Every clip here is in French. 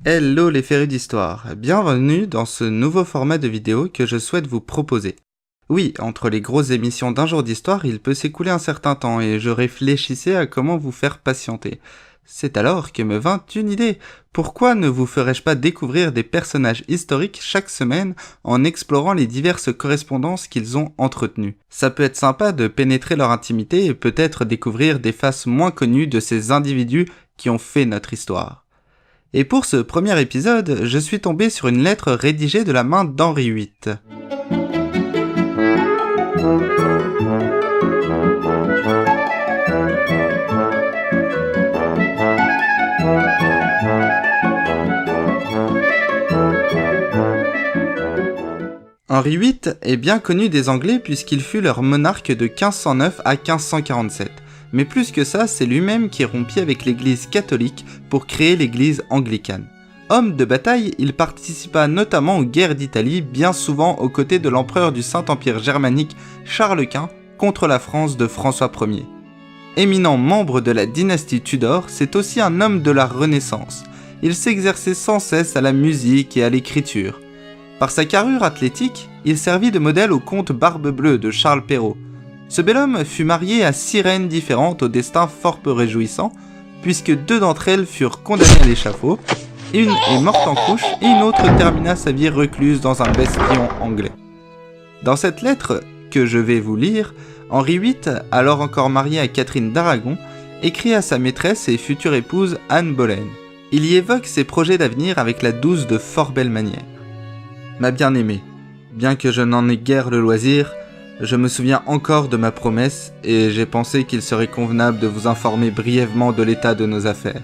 Hello les férus d'histoire, bienvenue dans ce nouveau format de vidéo que je souhaite vous proposer. Oui, entre les grosses émissions d'un jour d'histoire, il peut s'écouler un certain temps et je réfléchissais à comment vous faire patienter. C'est alors que me vint une idée. Pourquoi ne vous ferais-je pas découvrir des personnages historiques chaque semaine en explorant les diverses correspondances qu'ils ont entretenues? Ça peut être sympa de pénétrer leur intimité et peut-être découvrir des faces moins connues de ces individus qui ont fait notre histoire. Et pour ce premier épisode, je suis tombé sur une lettre rédigée de la main d'Henri VIII. Henri VIII est bien connu des Anglais puisqu'il fut leur monarque de 1509 à 1547. Mais plus que ça, c'est lui-même qui rompit avec l'église catholique pour créer l'église anglicane. Homme de bataille, il participa notamment aux guerres d'Italie, bien souvent aux côtés de l'empereur du Saint-Empire germanique Charles Quint contre la France de François Ier. Éminent membre de la dynastie Tudor, c'est aussi un homme de la Renaissance. Il s'exerçait sans cesse à la musique et à l'écriture. Par sa carrure athlétique, il servit de modèle au comte Barbe Bleue de Charles Perrault. Ce bel homme fut marié à 6 reines différentes au destin fort peu réjouissant, puisque 2 d'entre elles furent condamnées à l'échafaud, une est morte en couche et une autre termina sa vie recluse dans un bastion anglais. Dans cette lettre que je vais vous lire, Henri VIII, alors encore marié à Catherine d'Aragon, écrit à sa maîtresse et future épouse Anne Boleyn. Il y évoque ses projets d'avenir avec la douce de fort belle manière. Ma bien-aimée, bien que je n'en ai guère le loisir, je me souviens encore de ma promesse et j'ai pensé qu'il serait convenable de vous informer brièvement de l'état de nos affaires.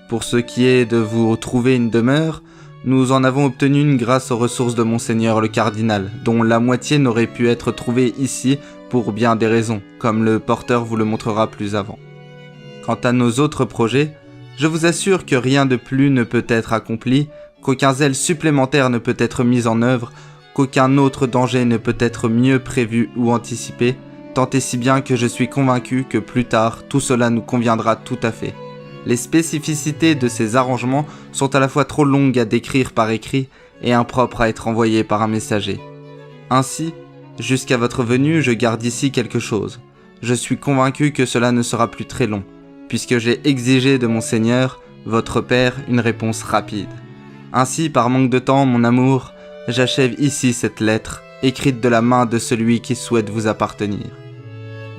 Pour ce qui est de vous trouver une demeure, nous en avons obtenu une grâce aux ressources de Monseigneur le Cardinal, dont la moitié n'aurait pu être trouvée ici pour bien des raisons, comme le porteur vous le montrera plus avant. Quant à nos autres projets, je vous assure que rien de plus ne peut être accompli, qu'aucun zèle supplémentaire ne peut être mis en œuvre, qu'aucun autre danger ne peut être mieux prévu ou anticipé, tant et si bien que je suis convaincu que plus tard, tout cela nous conviendra tout à fait. Les spécificités de ces arrangements sont à la fois trop longues à décrire par écrit et impropres à être envoyées par un messager. Ainsi, jusqu'à votre venue, je garde ici quelque chose. Je suis convaincu que cela ne sera plus très long, puisque j'ai exigé de Monseigneur, votre père, une réponse rapide. Ainsi, par manque de temps, mon amour, j'achève ici cette lettre, écrite de la main de celui qui souhaite vous appartenir.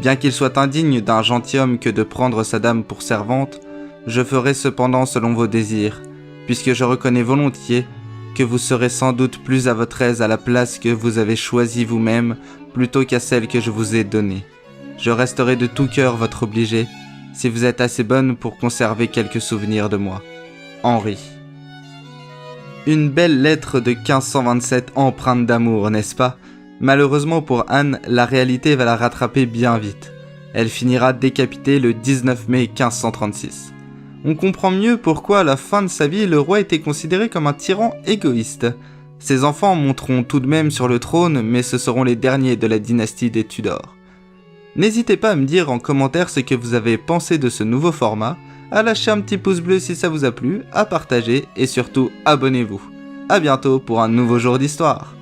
Bien qu'il soit indigne d'un gentilhomme que de prendre sa dame pour servante, je ferai cependant selon vos désirs, puisque je reconnais volontiers que vous serez sans doute plus à votre aise à la place que vous avez choisie vous-même plutôt qu'à celle que je vous ai donnée. Je resterai de tout cœur votre obligé, si vous êtes assez bonne pour conserver quelques souvenirs de moi. Henri. Une belle lettre de 1527 empreinte d'amour, n'est-ce pas? Malheureusement pour Anne, la réalité va la rattraper bien vite. Elle finira décapitée le 19 mai 1536. On comprend mieux pourquoi à la fin de sa vie, le roi était considéré comme un tyran égoïste. Ses enfants monteront tout de même sur le trône, mais ce seront les derniers de la dynastie des Tudors. N'hésitez pas à me dire en commentaire ce que vous avez pensé de ce nouveau format, à lâcher un petit pouce bleu si ça vous a plu, à partager et surtout abonnez-vous. A bientôt pour un nouveau jour d'histoire.